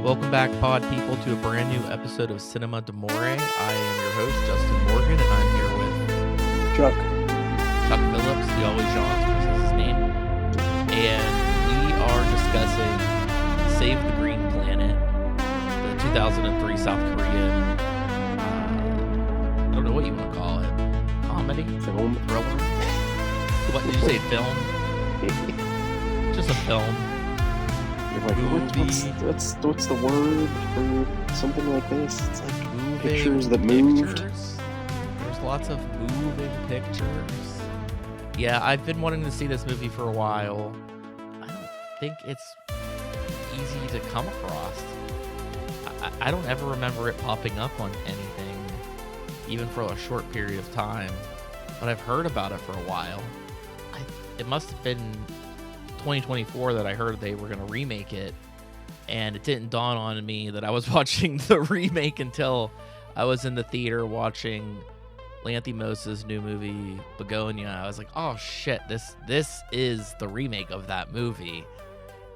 Welcome back, pod people, to a brand new episode of Cinema d'Amore. I am your host, Justin Morgan, and I'm here with Chuck Phillips, the always John, because that's his name. And we are discussing Save the Green Planet, the 2003 South Korean, I don't know what you want to call it, comedy? film. Thriller? What did you say, film? Just a film. You're like, what's the word for something like this? It's like Moving pictures that moved. pictures. There's lots of moving pictures. Yeah, I've been wanting to see this movie for a while. I don't think it's easy to come across. I don't ever remember it popping up on anything, even for a short period of time. But I've heard about it for a while. It must have been 2024 that I heard they were going to remake it, and it didn't dawn on me that I was watching the remake until I was in the theater watching Lanthimos' new movie Bugonia. I was like, oh shit, this is the remake of that movie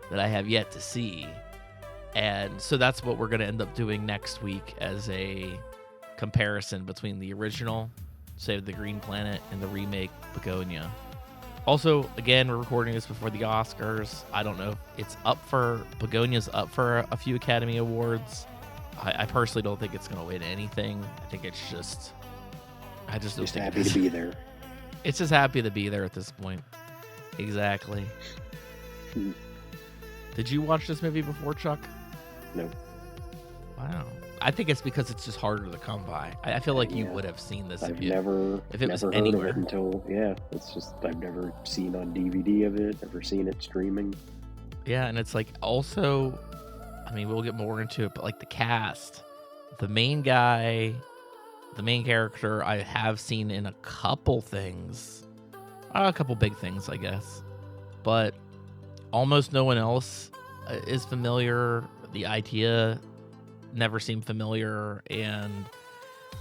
that I have yet to see. And so that's what we're going to end up doing next week as a comparison between the original Save the Green Planet and the remake Bugonia. Also, again, we're recording this before the Oscars. I don't know if it's Bugonia's up for a few Academy Awards. I personally don't think it's going to win anything. I think it's I just don't think happy to be there. It's just happy to be there at this point. Exactly. Did you watch this movie before, Chuck? No. Wow. I think it's because it's just harder to come by. I feel like you would have seen this I've if it was heard anywhere. of it until, it's just, I've never seen on DVD of it, never seen it streaming. Yeah, and it's like also, I mean, we'll get more into it, but like the cast, the main guy, the main character, I have seen in a couple things, a couple big things, I guess, but almost no one else is familiar. The idea never seemed familiar, and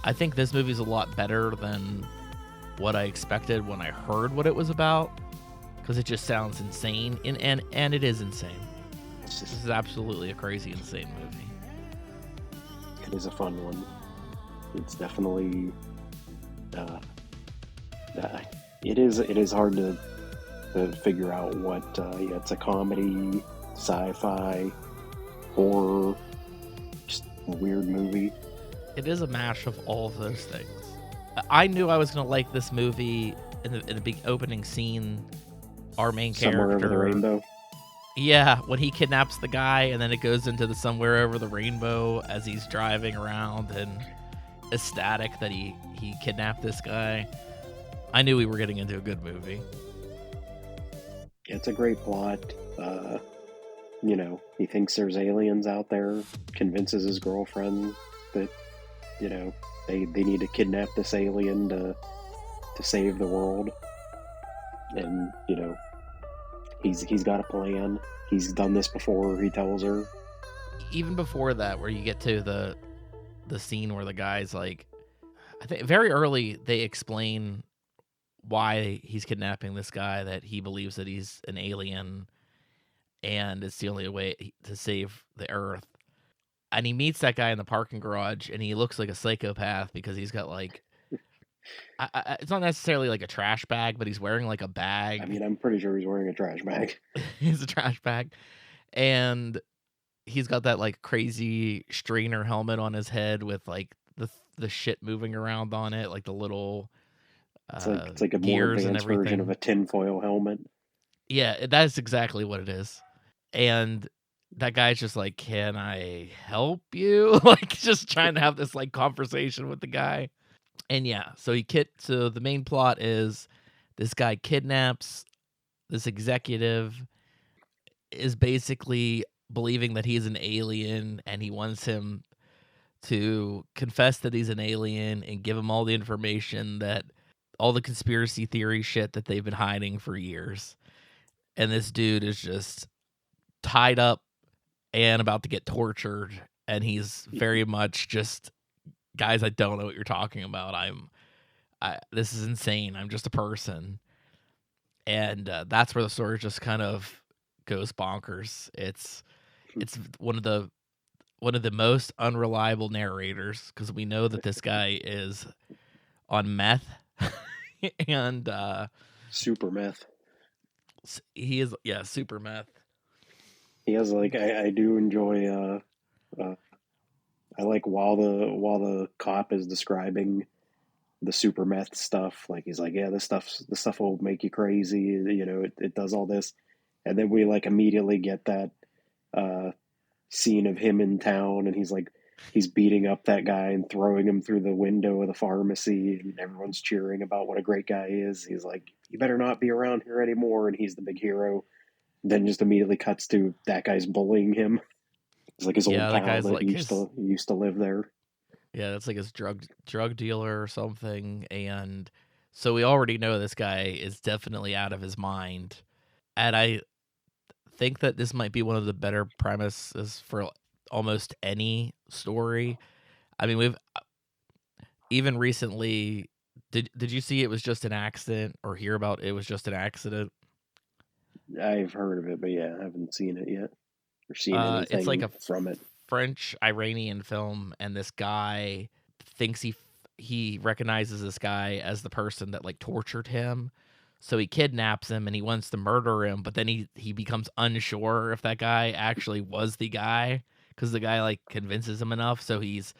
I think this movie's a lot better than what I expected when I heard what it was about, because it just sounds insane, and it is insane. This is absolutely a crazy, insane movie. It is a fun one. It's definitely it is hard to figure out what it's a comedy, sci-fi, horror, just a weird movie. It is a mash of all of those things. I knew I was going to like this movie in the big opening scene. Our main Somewhere character, Over the Rainbow. Yeah, when he kidnaps the guy, and then it goes into the Somewhere Over the Rainbow as he's driving around and ecstatic that he kidnapped this guy. I knew we were getting into a good movie. It's a great plot. He thinks there's aliens out there, convinces his girlfriend that, they need to kidnap this alien to save the world. And, he's got a plan. He's done this before, he tells her. Even before that, where you get to the scene where the guy's like, I think very early they explain why he's kidnapping this guy, that he believes that he's an alien and it's the only way to save the Earth. And he meets that guy in the parking garage, and he looks like a psychopath because he's got like, it's not necessarily like a trash bag, but he's wearing like a bag. I mean, I'm pretty sure he's wearing a trash bag. He's a trash bag. And he's got that like crazy strainer helmet on his head with like the shit moving around on it, like the little it's like a more advanced version of a tinfoil helmet. Yeah, that's exactly what it is. And that guy's just like, can I help you? Like, just trying to have this like conversation with the guy. And yeah, so so the main plot is this guy kidnaps this executive, is basically believing that he's an alien, and he wants him to confess that he's an alien and give him all the information, that all the conspiracy theory shit that they've been hiding for years. And this dude is just tied up and about to get tortured, and he's very much just, guys, I don't know what you're talking about. This is insane. I'm just a person. And that's where the story just kind of goes bonkers. It's one of the one of the most unreliable narrators because we know that this guy is on meth and Super meth. he is, yeah, super meth. He has like I do enjoy uh I like while the cop is describing the super meth stuff, like he's like, yeah, this stuff will make you crazy, it does all this. And then we like immediately get that uh scene of him in town, and he's beating up that guy and throwing him through the window of the pharmacy, and everyone's cheering about what a great guy he is. He's like, you better not be around here anymore, and he's the big hero. Then just immediately cuts to that guy's bullying him. It's like his old Yeah, that pal guy's that like his, used to live there. yeah, that's like his drug dealer or something. And so we already know this guy is definitely out of his mind. And I think that this might be one of the better premises for almost any story. I mean, we've even recently, did you see It Was Just an Accident or hear about It Was Just an Accident? I've heard of it, but yeah, I haven't seen it yet or seen It's like anything a from it. French Iranian film, and this guy thinks he recognizes this guy as the person that like tortured him. So he kidnaps him and he wants to murder him, but then he becomes unsure if that guy actually was the guy because the guy like convinces him enough. So he's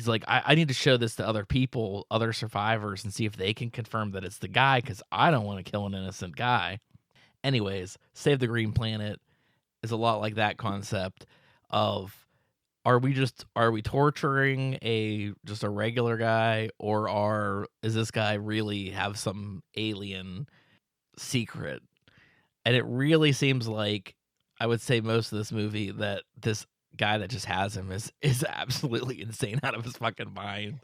like, I need to show this to other people, other survivors, and see if they can confirm that it's the guy because I don't want to kill an innocent guy. Anyways, Save the Green Planet is a lot like that concept of, are we torturing a just a regular guy, or is this guy really have some alien secret? And it really seems like, I would say most of this movie, that this guy that just has him is absolutely insane out of his fucking mind.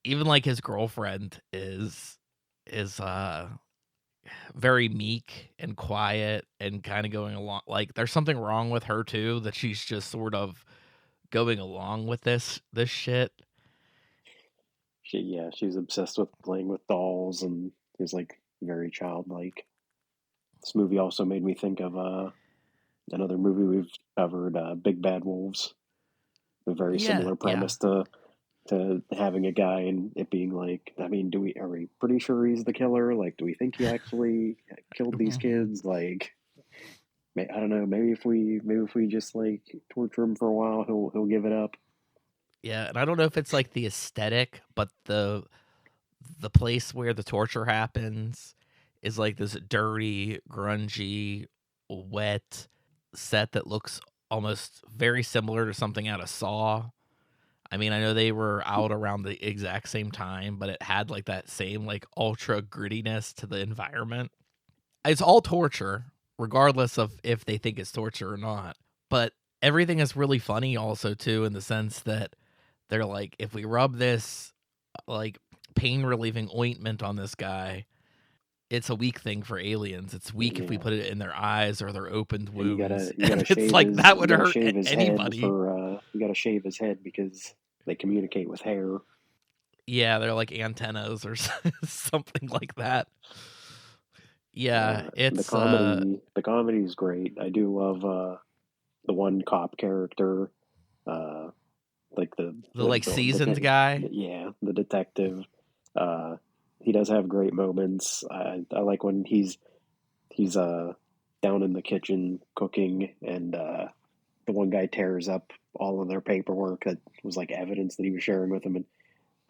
Even like his girlfriend is very meek and quiet and kind of going along, like there's something wrong with her too, that she's just sort of going along with this shit. She's obsessed with playing with dolls and is like very childlike. This movie also made me think of another movie we've covered, Big Bad Wolves. A very Yeah, similar yeah. premise to having a guy and it being like, I mean, do we are we pretty sure he's the killer? Like, do we think he actually killed these Mhm. kids? Like, I don't know. Maybe if we just like torture him for a while, he'll give it up. Yeah, and I don't know if it's like the aesthetic, but the place where the torture happens is like this dirty, grungy, wet set that looks almost very similar to something out of Saw. I mean, I know they were out around the exact same time, but it had like that same like ultra grittiness to the environment. It's all torture, regardless of if they think it's torture or not. But everything is really funny also too, in the sense that they're like, if we rub this like pain relieving ointment on this guy, it's a weak thing for aliens. It's weak if we Yeah, put it in their eyes or their opened and wounds. And it's like that you would gotta hurt shave his head anybody. for you gotta shave his head because they communicate with hair. Yeah, they're like antennas or something like that. Yeah, it's The comedy is great. I do love the one cop character, uh, like the like seasoned guy. yeah, the detective. Uh, he does have great moments. I like when he's down in the kitchen cooking, and the one guy tears up all of their paperwork that was like evidence that he was sharing with him, and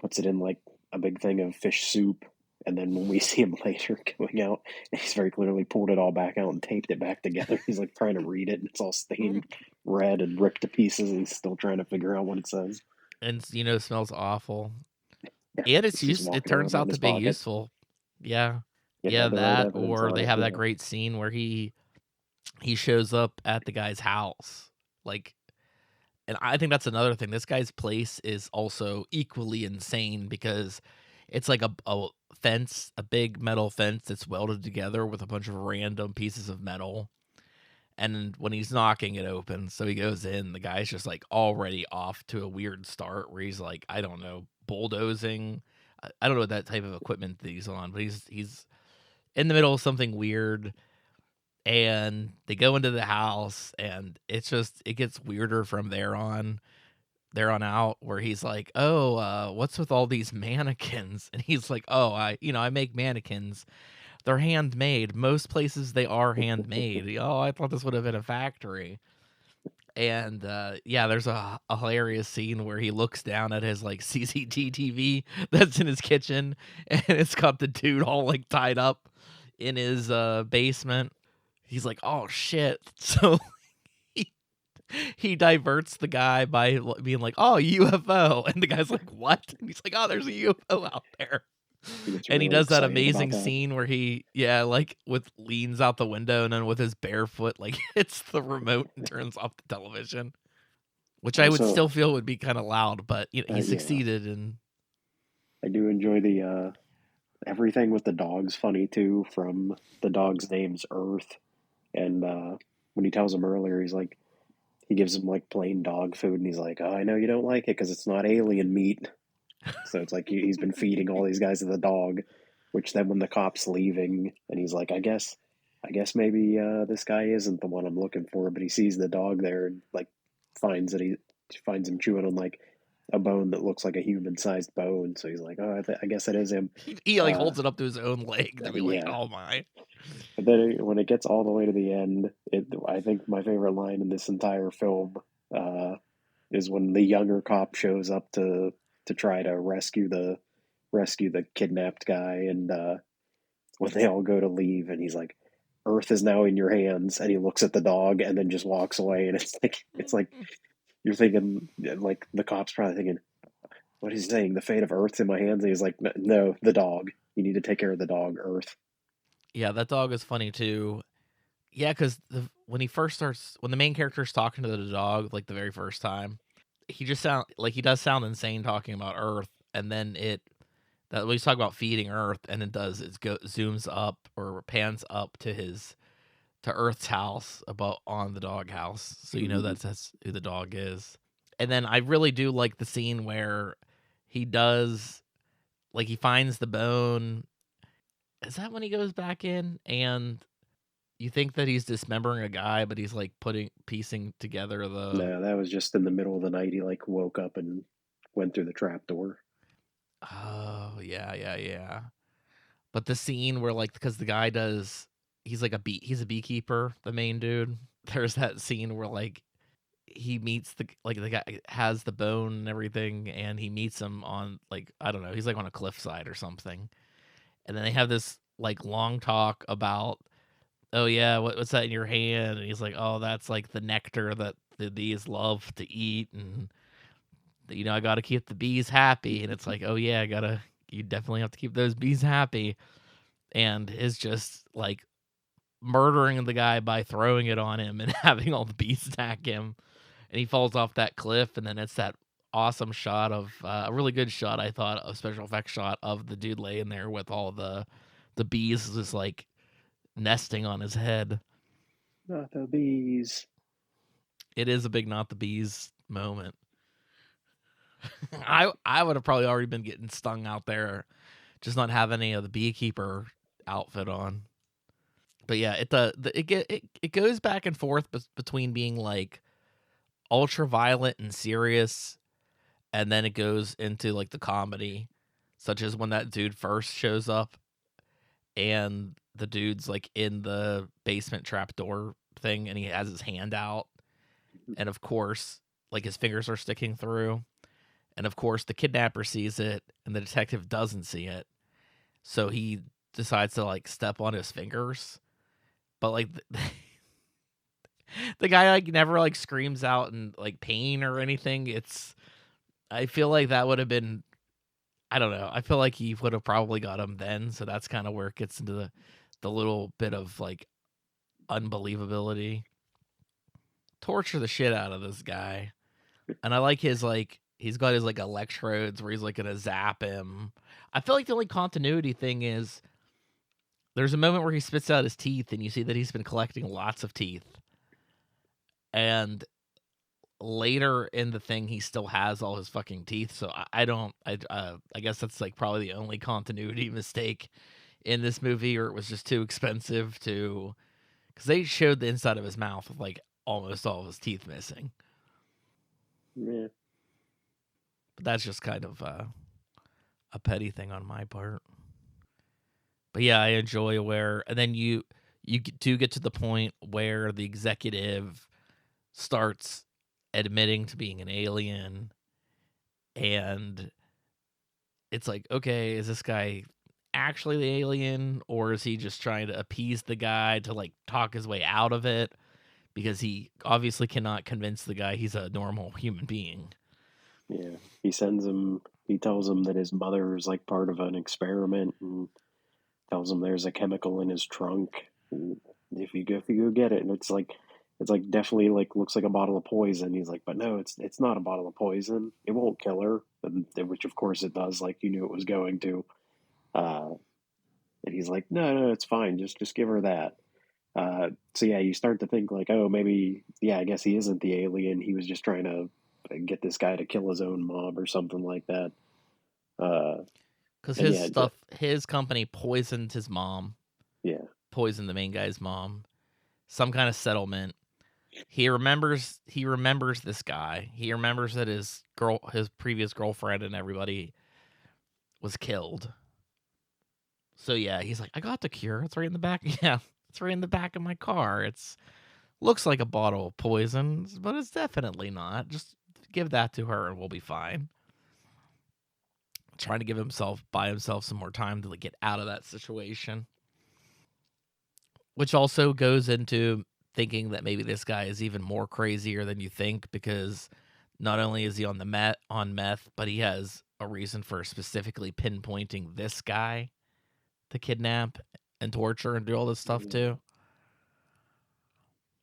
puts it in like a big thing of fish soup. And then when we see him later going out, he's very clearly pulled it all back out and taped it back together. He's like trying to read it, and it's all stained red and ripped to pieces, and he's still trying to figure out what it says. And smells awful. Yeah, And it's he's just use it walking around turns that in out to his be pocket. useful. Yeah. It Yeah, had the right that, evidence or on they it. have that Yeah, great scene where he shows up at the guy's house. Like, and I think that's another thing. This guy's place is also equally insane because it's like a fence, a big metal fence that's welded together with a bunch of random pieces of metal. And when he's knocking it open, so he goes in, the guy's just like already off to a weird start where he's like, I don't know, bulldozing. I don't know what that type of equipment that he's on, but he's in the middle of something weird. and they go into the house, and it gets weirder from there on out, where he's like, "Oh, what's with all these mannequins?" And he's like, "Oh, I make mannequins. They're handmade. Most places they are handmade. Oh, I thought this would have been a factory." And yeah, there's a hilarious scene where he looks down at his like CCTV that's in his kitchen, and it's got the dude all like tied up in his basement. He's like, "Oh shit!" So he, he diverts the guy by being like, "Oh, UFO," and the guy's like, "What?" And he's like, "Oh, there's a UFO out there." He gets And he really does that excited about amazing that. scene where he, yeah, like with leans out the window and then with his bare foot, like hits the remote and turns off the television, which I would Also, still feel would be kind of loud, but he yeah, succeeded. And I do enjoy the everything with the dog's funny too. From the dog's name's Earth, and when he tells him earlier, he gives him like plain dog food, and he's like, "Oh, I know you don't like it because it's not alien meat." So it's like he's been feeding all these guys to the dog, which then when the cop's leaving, and he's like, I guess maybe this guy isn't the one I'm looking for, but he sees the dog there and like finds that he finds him chewing on like a bone that looks like a human-sized bone. So he's like, oh, I guess it is him. he like Uh, holds it up to his own leg to be like, yeah. "Oh my." But then when it gets all the way to the end, I think my favorite line in this entire film uh, is when the younger cop shows up to try to rescue the kidnapped guy, and when they all go to leave, and he's like, "Earth is now in your hands," and he looks at the dog and then just walks away, and it's like you're thinking like the cop's probably thinking, "What is he saying? The fate of Earth's in my hands?" And he's like, "No, the dog. You need to take care of the dog, Earth." Yeah, that dog is funny too. Yeah, because when the main character's talking to the dog, like the very first time, he does sound insane talking about Earth, and then that when he's talking about feeding Earth, and zooms up or pans up to Earth's house about on the dog house, so Mm-hmm. that's who the dog is. And then I really do like the scene where he does like he finds the bone. Is that when he goes back in and you think that he's dismembering a guy, but he's like piecing together the. No, that was just in the middle of the night. He like woke up and went through the trap door. Oh yeah, yeah, yeah. But the scene where like because the guy does he's a beekeeper, the main dude. There's that scene where like he meets the guy has the bone and everything, and he meets him on like I don't know, he's like on a cliffside or something, and then they have this like long talk about, oh yeah, what's that in your hand? And he's like, oh, that's like the nectar that the bees love to eat, and I got to keep the bees happy. And it's like, oh yeah, you definitely have to keep those bees happy. And is just like murdering the guy by throwing it on him and having all the bees attack him, and he falls off that cliff. And then it's that awesome shot of a really good shot, I thought, a special effects shot of the dude laying there with all the bees just like nesting on his head. Not the bees. It is a big not the bees moment. I would have probably already been getting stung out there, just not having any of the beekeeper outfit on. But yeah, it goes back and forth between being like ultra violent and serious, and then it goes into like the comedy, such as when that dude first shows up and the dude's like in the basement trapdoor thing, and he has his hand out, and of course, like his fingers are sticking through. And of course, the kidnapper sees it, and the detective doesn't see it. So he decides to like step on his fingers. But like the guy like never like screams out in like pain or anything. I feel like that would have been, I don't know. I feel like he would have probably got him then. So that's kind of where it gets into the little bit of like unbelievability. Torture the shit out of this guy. And I like his like he's got his like electrodes where he's like gonna zap him. I feel like the only continuity thing is there's a moment where he spits out his teeth, and you see that he's been collecting lots of teeth. And later in the thing, he still has all his fucking teeth. So I don't. I guess that's like probably the only continuity mistake in this movie, or it was just too expensive to because they showed the inside of his mouth with like almost all of his teeth missing. Yeah. But that's just kind of a petty thing on my part. But yeah, I enjoy where, and then you do get to the point where the executive starts admitting to being an alien, and it's like, okay, is this guy actually the alien, or is he just trying to appease the guy to like talk his way out of it? Because he obviously cannot convince the guy he's a normal human being. Yeah. He tells him that his mother is like part of an experiment and tells him there's a chemical in his trunk. And if you go get it, and it's like definitely like looks like a bottle of poison. He's like, but no, it's not a bottle of poison. It won't kill her, which of course it does. Like you knew it was going to. Uh, and he's like, no, it's fine. Just give her that. So yeah, you start to think like, oh, maybe yeah, I guess he isn't the alien. He was just trying to get this guy to kill his own mom or something like that. Uh, Because and his yeah, stuff, his company poisoned his mom, yeah, poisoned the main guy's mom. Some kind of settlement. He remembers this guy. He remembers that his previous girlfriend and everybody was killed. So yeah, he's like, I got the cure. It's right in the back. Yeah, it's right in the back of my car. It's looks like a bottle of poison, but it's definitely not. Just give that to her and we'll be fine. Trying to buy himself some more time to like, get out of that situation. Which also goes into thinking that maybe this guy is even more crazier than you think, because not only is he on meth, but he has a reason for specifically pinpointing this guy to kidnap and torture and do all this stuff yeah. too.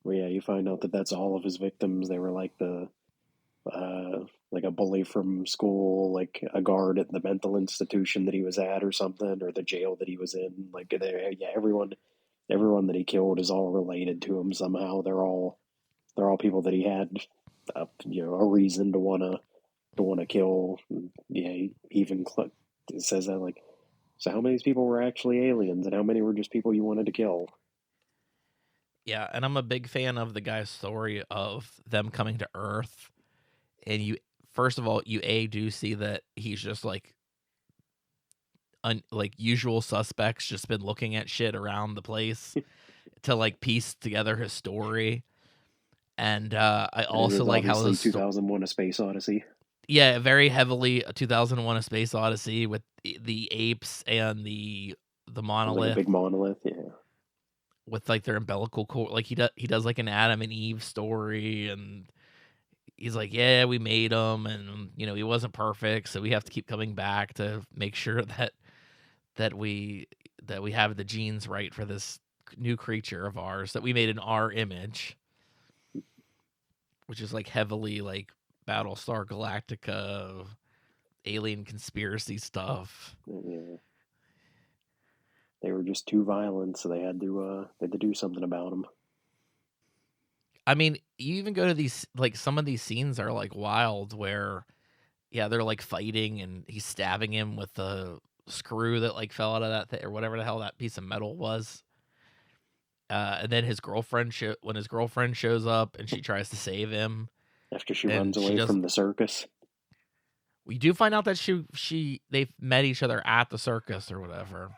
Well, yeah, you find out that that's all of his victims. They were like the like a bully from school, like a guard at the mental institution that he was at, or something, or the jail that he was in. Like, yeah, everyone that he killed is all related to him somehow. They're all people that he had, a reason to wanna kill. Yeah, he even says that like, so how many people were actually aliens, and how many were just people you wanted to kill? Yeah, and I'm a big fan of the guy's story of them coming to Earth. And you, first of all, you do see that he's just like like usual suspects, just been looking at shit around the place to like piece together his story. And I And it also was like how obviously 2001: A Space Odyssey. yeah, very heavily 2001: A Space Odyssey with the apes and the It was like a monolith big monolith. Yeah. with like their umbilical cord. Like he does like an Adam and Eve story, and he's like, yeah, we made him, and he wasn't perfect, so we have to keep coming back to make sure that we that we have the genes right for this new creature of ours that we made in our image, which is like heavily like Battlestar Galactica, alien conspiracy stuff. Yeah. They were just too violent, so they had to do something about them. I mean, you even go to these, like, some of these scenes are like wild where, yeah, they're like fighting and he's stabbing him with the screw that like fell out of that thing or whatever the hell that piece of metal was. And then when his girlfriend shows up and she tries to save him, After she runs and she away does. from the circus. We do find out that they've met each other at the circus or whatever.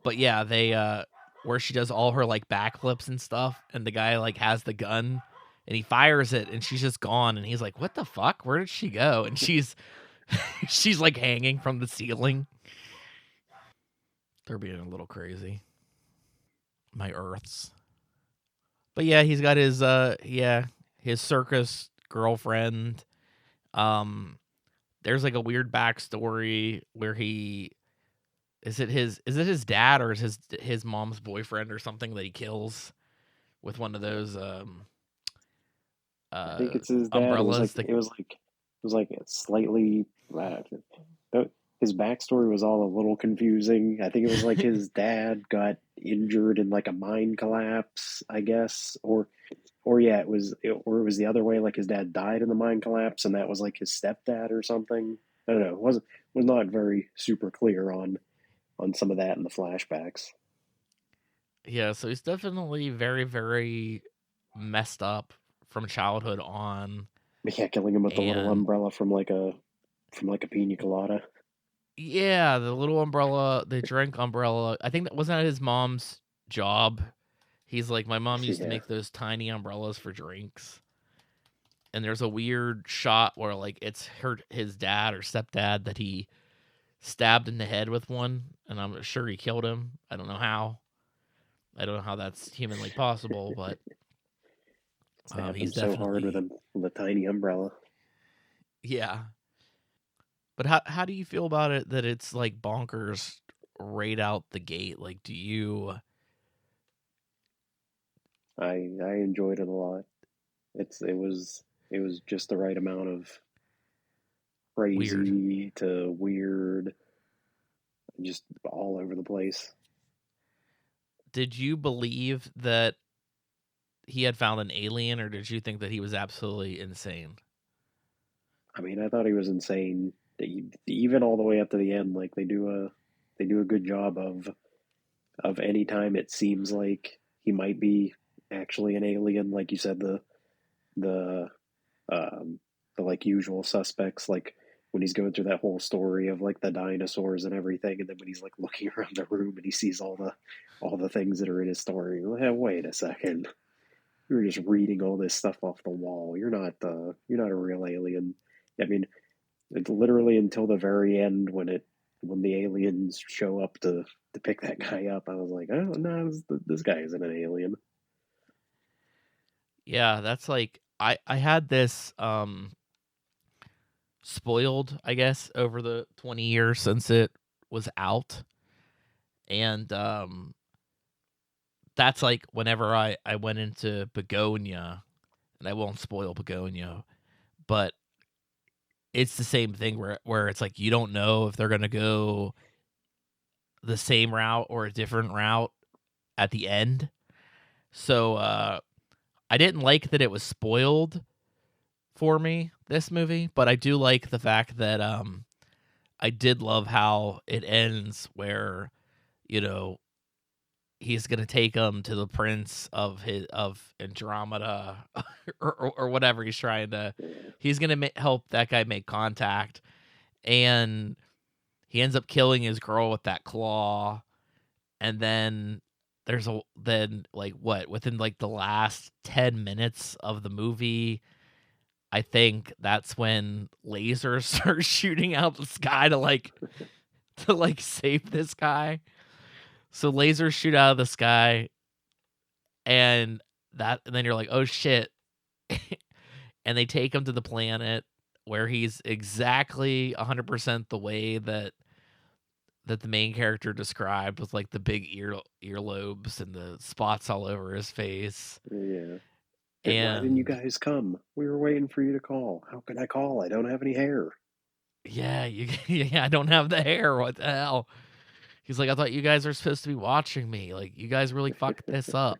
But yeah, they where she does all her like backflips and stuff, and the guy like has the gun and he fires it and she's just gone, and he's like, what the fuck, where did she go? And she's she's like hanging from the ceiling. They're being a little crazy, my Earths. But yeah, he's got his circus girlfriend. um there's like a weird backstory where he is it his dad, or is his mom's boyfriend or something that he kills with one of those I think it's his dad. umbrellas that It was like slightly. His backstory was all a little confusing. I think it was like his dad got injured in like a mine collapse, I guess, or yeah, or it was the other way. Like his dad died in the mine collapse, and that was like his stepdad or something. I don't know. It was not very super clear on some of that in the flashbacks. Yeah, so he's definitely very, very messed up from childhood on. Yeah, killing him with the little And umbrella from like a pina colada. yeah, the little umbrella, the drink umbrella. I think that wasn't that his mom's job. He's like, my mom used to Yeah, make those tiny umbrellas for drinks. And there's a weird shot where like it's his dad or stepdad that he stabbed in the head with one, and I'm sure he killed him. I don't know how. I don't know how that's humanly possible, but stabbed he's him so hard definitely with a tiny umbrella. yeah. But how do you feel about it that it's like bonkers right out the gate? Like, do you I enjoyed it a lot. It was just the right amount of weird? crazy to weird, just all over the place. Did you believe that he had found an alien, or did you think that he was absolutely insane? I mean, I thought he was insane. Even all the way up to the end, like they do a good job of any time it seems like he might be actually an alien, like you said, the um, the like usual suspects, like when he's going through that whole story of like the dinosaurs and everything, and then when he's like looking around the room and he sees all the things that are in his story. Hey, wait a second, you're just reading all this stuff off the wall. You're not a real alien. I mean, it's literally until the very end when the aliens show up to pick that guy up. I was like, oh no, this guy isn't an alien. Yeah, that's like I had this spoiled, I guess, over the 20 years since it was out. And that's like whenever I went into Bugonia, and I won't spoil Bugonia, but it's the same thing where it's like you don't know if they're gonna go the same route or a different route at the end. So I didn't like that it was spoiled for me, this movie, but I do like the fact that I did love how it ends where, you know, he's gonna take him to the prince of Andromeda or whatever he's trying to. Yeah, He's gonna help that guy make contact, and he ends up killing his girl with that claw, and then then like what within like the last 10 minutes of the movie. I think that's when lasers start shooting out the sky to like save this guy. So lasers shoot out of the sky, and and then you're like, "Oh shit." And they take him to the planet where he's exactly 100% the way that the main character described, with like the big earlobes and the spots all over his face. yeah. And why didn't you And guys come? We were waiting for you to call. How could I call? I don't have any hair. yeah, yeah, I don't have the hair. What the hell? He's like, I thought you guys were supposed to be watching me. Like, you guys really fucked this up.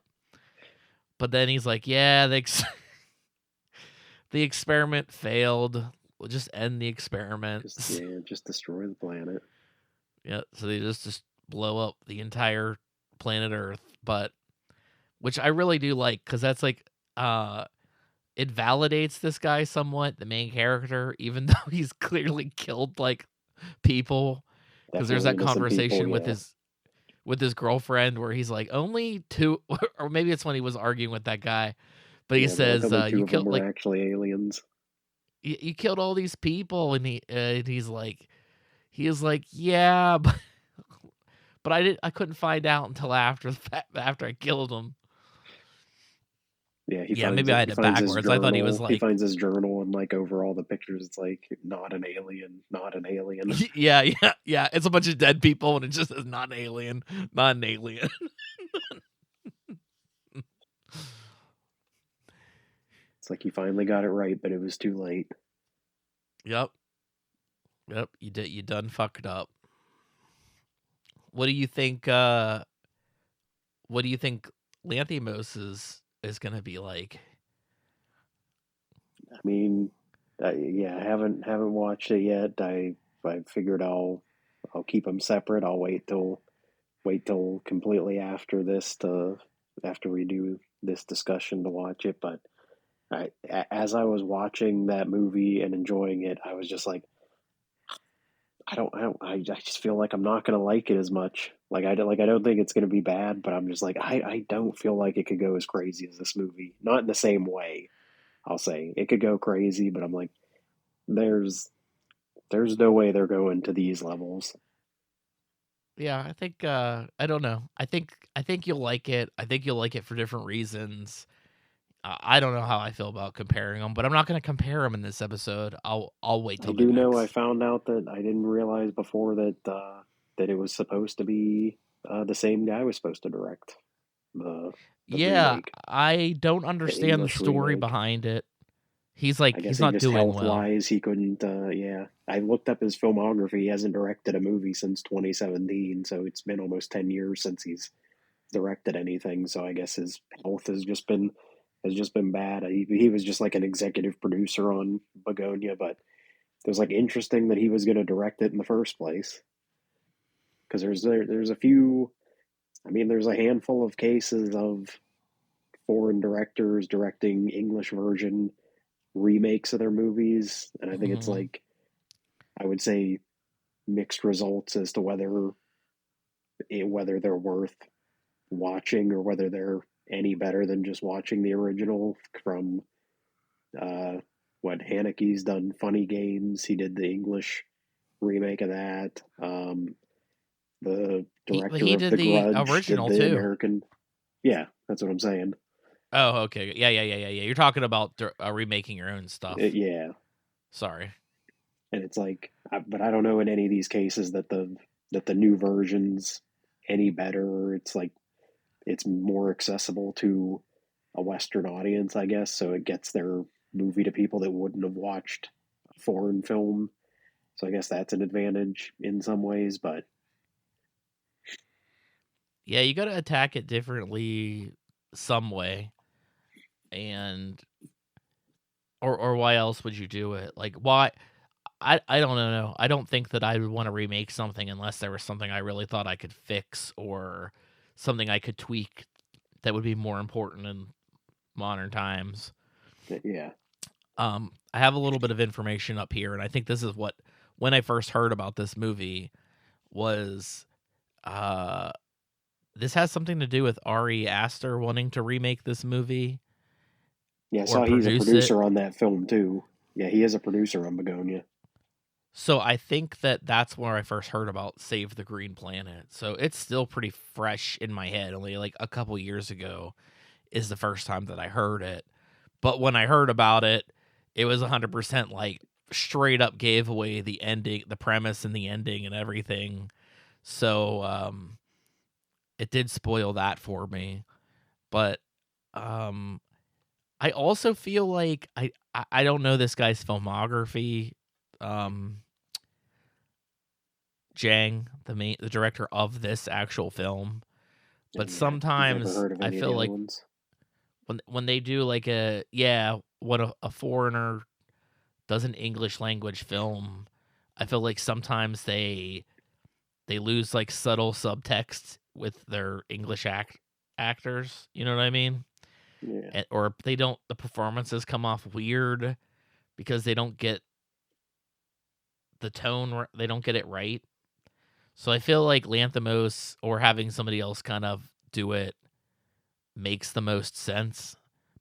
But then he's like, yeah, the experiment failed. We'll just end the experiment. Just destroy the planet. Yeah, so they just blow up the entire planet Earth. But which I really do like, because that's like it validates this guy somewhat, the main character, even though he's clearly killed like people. Because there's Definitely that innocent people. conversation Yeah, with his girlfriend where he's like, only two, or maybe it's when he was arguing with that guy, but he yeah. But like says, only two you of them killed were like actually aliens. you killed all these people, and he's like, yeah, but I couldn't find out until after after I killed him. Yeah, Yeah, maybe I had he it finds his backwards. I thought he was journal. He like, finds his journal, and like over all the pictures, it's like not an alien, not an alien. yeah, yeah, yeah. It's a bunch of dead people, and it just says not an alien, not an alien. It's like he finally got it right, but it was too late. Yep, yep. You done fucked up. What do you think? What do you think Lanthimos is gonna be like? I mean, yeah, I haven't watched it yet. I figured I'll keep them separate. I'll wait till completely after after we do this discussion to watch it. But as I was watching that movie and enjoying it, I was just like, I just feel like I'm not gonna like it as much. I don't think it's gonna be bad, but I'm just like, I don't feel like it could go as crazy as this movie. Not in the same way. I'll say it could go crazy, but I'm like, there's there's no way they're going to these levels. Yeah, I think I don't know. I think you'll like it. I think you'll like it for different reasons. I don't know how I feel about comparing them, but I'm not going to compare them in this episode. I'll wait I till the do know I next. found out that I didn't realize before that it was supposed to be the same guy was supposed to direct the Yeah, remake, I don't the understand the English story remake. behind it. I guess He's he not just doing health well. wise he couldn't. Yeah, I looked up his filmography. He hasn't directed a movie since 2017, so it's been almost 10 years since he's directed anything. So I guess his health has just been bad. He was just like an executive producer on Bugonia, but it was like interesting that he was going to direct it in the first place because there's a few. I mean, there's a handful of cases of foreign directors directing English version remakes of their movies, and I think it's Hmm. like I would say mixed results as to whether they're worth watching or whether they're any better than just watching the original from uh, what Haneke's done. Funny Games, he did the English remake of that. The director He of did The the Grudge did original the too. American. Yeah, that's what I'm saying. Oh, okay. Yeah. You're talking about remaking your own stuff. Yeah, Sorry. and it's like, but I don't know in any of these cases that the new versions any better. It's like it's more accessible to a Western audience, I guess, so it gets their movie to people that wouldn't have watched a foreign film. So I guess that's an advantage in some ways, but Yeah, you got to attack it differently some way, and or why else would you do it? Like why? I don't know. I don't think that I would want to remake something unless there was something I really thought I could fix or something I could tweak that would be more important in modern times. yeah, I have a little bit of information up here, and I think this is what when I first heard about this movie was uh this has something to do with Ari Aster wanting to remake this movie yeah. I or saw he's a produce it. producer on that film too. Yeah, he is a producer on Begonia. So I think that that's where I first heard about Save the Green Planet. So it's still pretty fresh in my head. Only like a couple years ago is the first time that I heard it. But when I heard about it, it was 100% like straight up gave away the ending, the premise and the ending and everything. So it did spoil that for me. But um I also feel like I don't know this guy's filmography. Um the director of this actual film, but Yeah, I've never sometimes heard of I any of the feel other like ones. when they do like when a foreigner does an English language film, I feel like sometimes they lose like subtle subtext with their English actors. You know what I mean? Yeah, Or they don't the performances come off weird because they don't get the tone. They don't get it right. So I feel like Lanthimos or having somebody else kind of do it makes the most sense.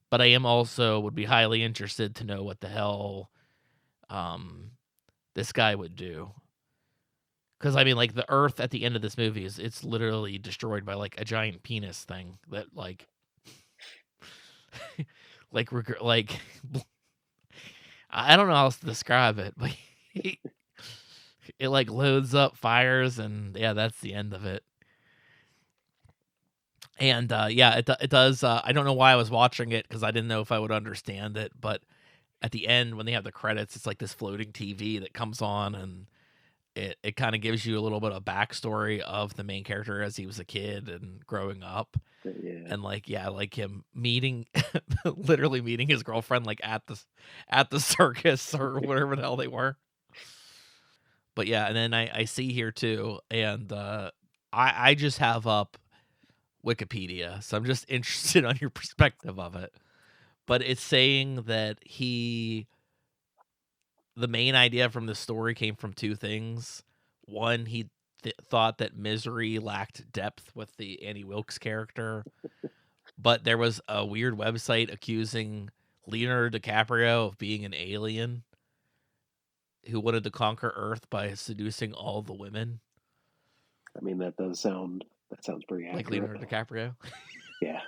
But I am also would be highly interested to know what the hell um, this guy would do. Because I mean, like the Earth at the end of this movie is it's literally destroyed by like a giant penis thing that like I don't know how else to describe it, but it like loads up fires and yeah, that's the end of it. And yeah, it does. I don't know why I was watching it because I didn't know if I would understand it, but at the end when they have the credits, it's like this floating TV that comes on, and it kind of gives you a little bit of backstory of the main character as he was a kid and growing up, yeah, and like yeah, like him meeting, literally meeting his girlfriend like at the circus or whatever the hell they were. But yeah, and then I see here too, and I just have up Wikipedia, so I'm just interested on your perspective of it. But it's saying that the main idea from the story came from two things. One, he thought that Misery lacked depth with the Annie Wilkes character, but there was a weird website accusing Leonardo DiCaprio of being an alien who wanted to conquer Earth by seducing all the women. I mean, that sounds pretty accurate. Like Leonardo DiCaprio. Yeah.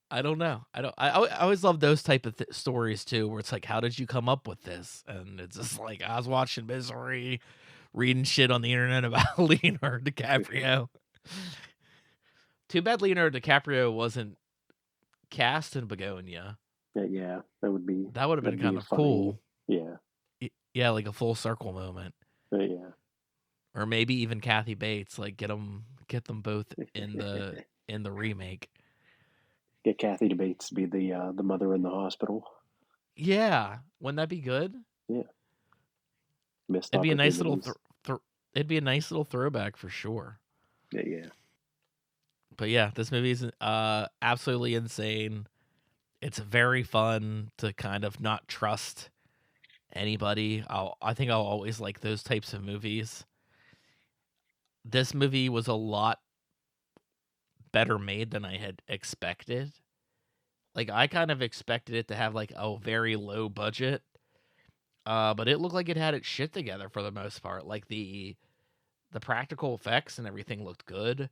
I don't know. I always love those type of stories too, where it's like, how did you come up with this? And it's just like, I was watching Misery, reading shit on the internet about Leonardo DiCaprio. Too bad Leonardo DiCaprio wasn't cast in Bugonia. Yeah, that would have been kind of cool. Yeah. Yeah, like a full circle moment. Yeah. Or maybe even Kathy Bates, like get them both in the remake. Get Kathy Bates to be the mother in the hospital. Yeah, wouldn't that be good? Yeah, it'd be a nice little it'd be a nice little throwback for sure. Yeah. But yeah, this movie is absolutely insane. It's very fun to kind of not trust anybody. I think I'll always like those types of movies. This movie was a lot better made than I had expected. Like, I kind of expected it to have like a very low budget, but it looked like it had its shit together for the most part. Like the practical effects and everything looked good.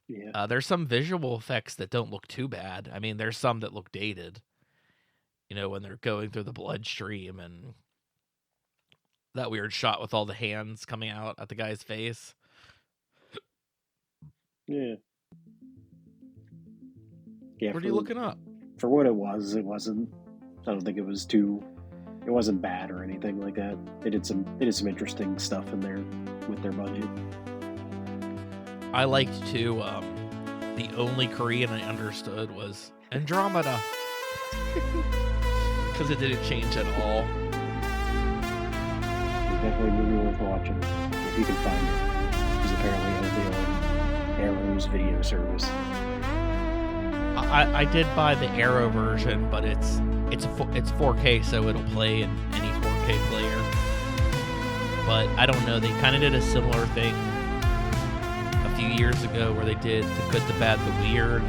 Yeah. There's some visual effects that don't look too bad. I mean, there's some that look dated. You know, when they're going through the bloodstream and that weird shot with all the hands coming out at the guy's face. Yeah. What are you looking up? For what it wasn't. I don't think it wasn't bad or anything like that. They did some interesting stuff in there with their budget. I liked too. The only Korean I understood was Andromeda, because it didn't change at all. Definitely a movie worth watching if you can find it. It's apparently only on Arrow's video service. I did buy the Arrow version, but it's 4K, so it'll play in any 4K player. But I don't know. They kind of did a similar thing a few years ago where they did The Good, the Bad, the Weird,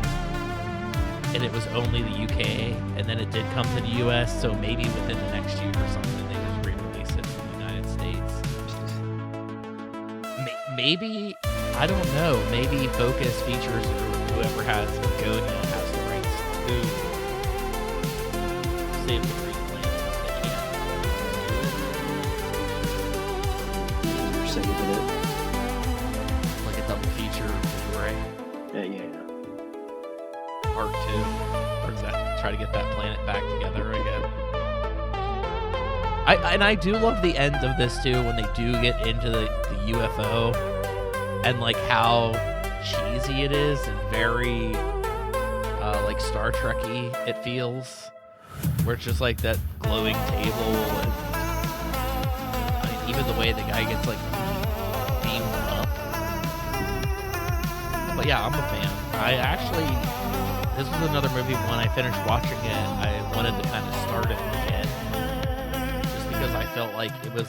and it was only the UK, and then it did come to the US, so maybe within the next year or something they just re-release it in the United States. Maybe, I don't know, maybe Focus Features or whoever has Bugonia has the rights to save the Green Planet if they can. You're saving it. Like a double feature Blu-ray. Yeah. Part 2. Or does that try to get that planet back together again? I do love the end of this too, when they do get into the UFO and like how cheesy it is and very like Star Trek-y it feels, where it's just like that glowing table and I mean, even the way the guy gets like beamed up. But yeah, I'm a fan. This was another movie when I finished watching it, I wanted to kind of start it again, just because I felt like it was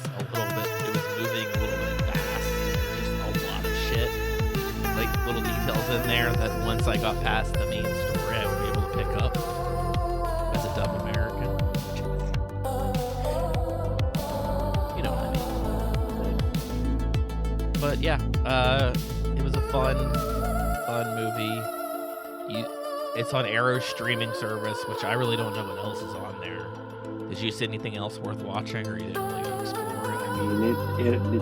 moving a little bit fast. There's a lot of shit, like little details in there that once I got past the main story, I would be able to pick up as a dumb American. You know what I mean? But yeah, it was a fun movie. It's on Arrow's streaming service, which I really don't know what else is on there. Did you see anything else worth watching, or you didn't really go explore it? I mean,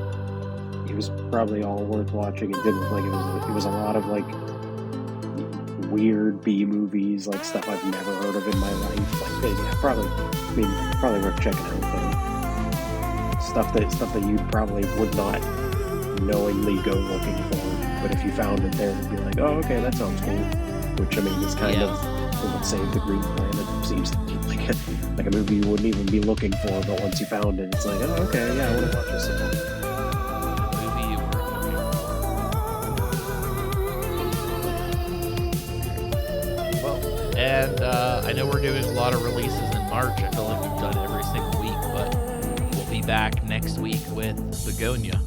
it was probably all worth watching. It didn't look like it was a lot of like weird B movies, like stuff I've never heard of in my life. Like, yeah, probably worth checking out. Stuff that you probably would not knowingly go looking for, but if you found it there, you'd be like, oh, okay, that sounds cool. Which, I mean, is kind of what Save the Green Planet seems to be like a movie you wouldn't even be looking for, but once you found it, it's like, oh, okay, yeah, I want to watch this again. Movie you weren't looking for. And I know we're doing a lot of releases in March. I feel like we've done it every single week, but we'll be back next week with Bugonia.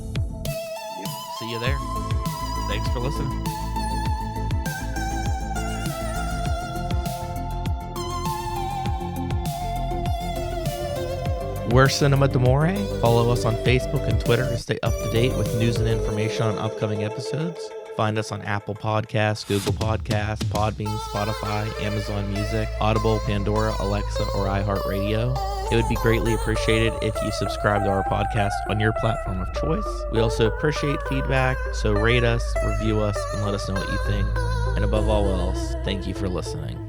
Yep. See you there. Thanks for listening. We're Cinema D'Amore. Follow us on Facebook and Twitter to stay up to date with news and information on upcoming episodes. Find us on Apple Podcasts, Google Podcasts, Podbean, Spotify, Amazon Music, Audible, Pandora, Alexa, or iHeartRadio. It would be greatly appreciated if you subscribe to our podcast on your platform of choice. We also appreciate feedback, so rate us, review us, and let us know what you think. And above all else, thank you for listening.